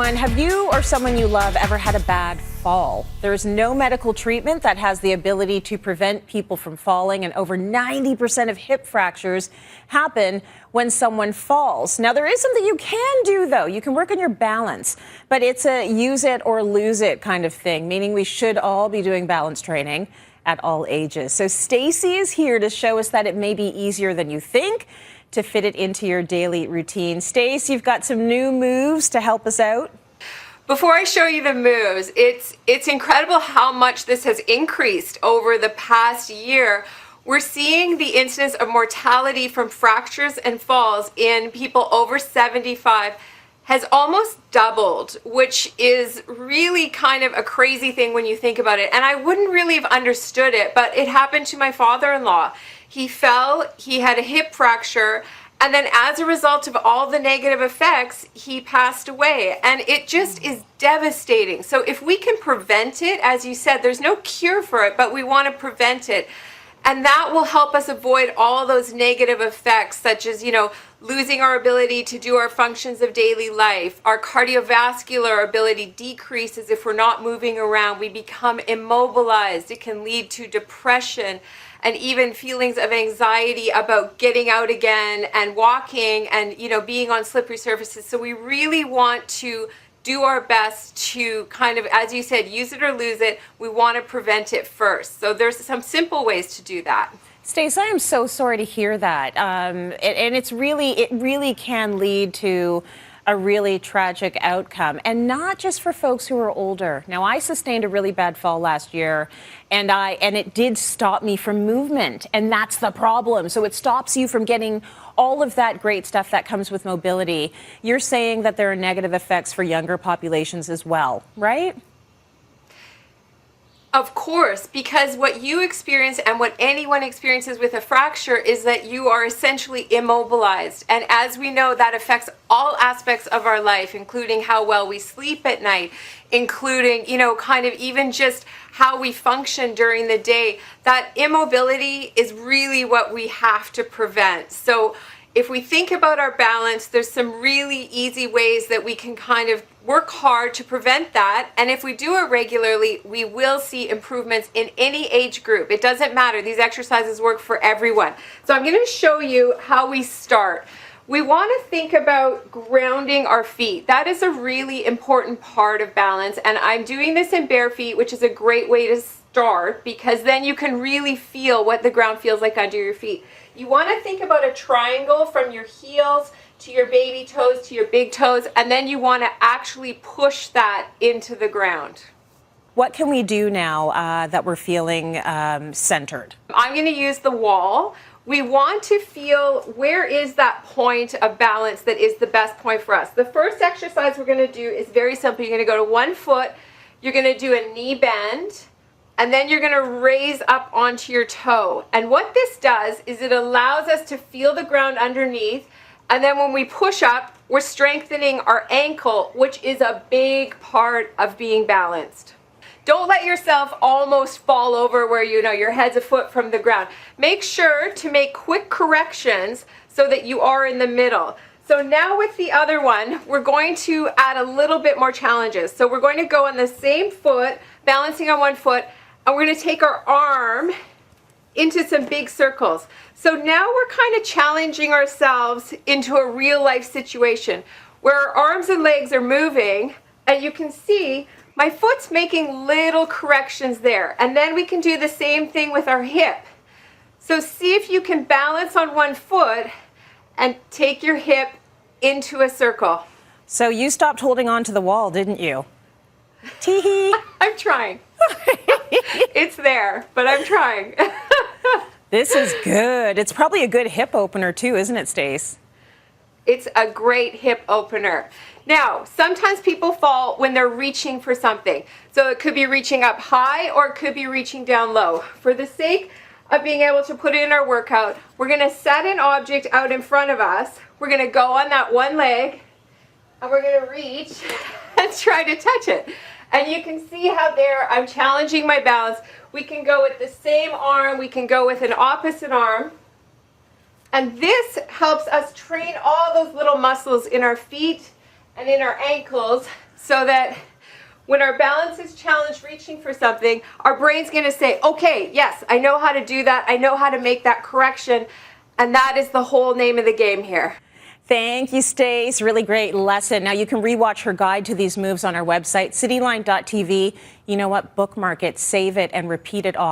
everyone. Have you or someone you love ever had a bad fall? There's no medical treatment that has the ability to prevent people from falling, and over 90% of hip fractures happen when someone falls. Now, there is something you can do, though. You can work on your balance, but it's a use it or lose it kind of thing, meaning we should all be doing balance training at all ages. So Stacy is here to show us that it may be easier than you think to fit it into your daily routine. Stace, you've got some new moves to help us out. Before I show you the moves, it's incredible how much this has increased over the past year. We're seeing the incidence of mortality from fractures and falls in people over 75 has almost doubled, which is really kind of a crazy thing when you think about it. And I wouldn't really have understood it, but it happened to my father-in-law. He fell, he had a hip fracture, and then as a result of all the negative effects, he passed away. And it just is devastating. So if we can prevent it, as you said, there's no cure for it, but we want to prevent it. And that will help us avoid all those negative effects, such as, losing our ability to do our functions of daily life. Our cardiovascular ability decreases if we're not moving around. We become immobilized. It can lead to depression and even feelings of anxiety about getting out again and walking and, being on slippery surfaces. So we really want to do our best to kind of, as you said, use it or lose it. We want to prevent it first. So there's some simple ways to do that. Stace, I am so sorry to hear that. And it really can lead to a really tragic outcome, and not just for folks who are older. Now, I sustained a really bad fall last year, and it did stop me from movement, and that's the problem. So it stops you from getting all of that great stuff that comes with mobility. You're saying that there are negative effects for younger populations as well, right? Of course, because what you experience and what anyone experiences with a fracture is that you are essentially immobilized. And as we know, that affects all aspects of our life, including how well we sleep at night, including, kind of even just how we function during the day. That immobility is really what we have to prevent. So if we think about our balance, there's some really easy ways that we can kind of work hard to prevent that. And if we do it regularly, we will see improvements in any age group. It doesn't matter. These exercises work for everyone. So I'm going to show you how we start. We want to think about grounding our feet. That is a really important part of balance. And I'm doing this in bare feet, which is a great way to start, because then you can really feel what the ground feels like under your feet. You want to think about a triangle from your heels to your baby toes to your big toes, and then you want to actually push that into the ground. What can we do now that we're feeling centered? I'm going to use the wall. We want to feel where is that point of balance that is the best point for us. The first exercise we're going to do is very simple. You're going to go to one foot, you're going to do a knee bend, and then you're going to raise up onto your toe. And what this does is it allows us to feel the ground underneath. And then when we push up, we're strengthening our ankle, which is a big part of being balanced. Don't let yourself almost fall over where your head's a foot from the ground. Make sure to make quick corrections so that you are in the middle. So now with the other one, we're going to add a little bit more challenges. So we're going to go on the same foot, balancing on one foot, and we're going to take our arm into some big circles. So now we're kind of challenging ourselves into a real life situation where our arms and legs are moving, and you can see my foot's making little corrections there. And then we can do the same thing with our hip. So see if you can balance on one foot and take your hip into a circle. So you stopped holding on to the wall, didn't you? Tee-hee. I'm trying. It's there, but I'm trying. This is good. It's probably a good hip opener too, isn't it, Stace? It's a great hip opener. Now, sometimes people fall when they're reaching for something. So it could be reaching up high or it could be reaching down low. For the sake of being able to put it in our workout, we're going to set an object out in front of us. We're going to go on that one leg and we're going to reach and try to touch it. And you can see how there I'm challenging my balance. We can go with the same arm. We can go with an opposite arm. And this helps us train all those little muscles in our feet and in our ankles so that when our balance is challenged reaching for something, our brain's going to say, okay, yes, I know how to do that. I know how to make that correction. And that is the whole name of the game here. Thank you, Stace. Really great lesson. Now you can rewatch her guide to these moves on our website, cityline.tv. You know what? Bookmark it, save it, and repeat it all.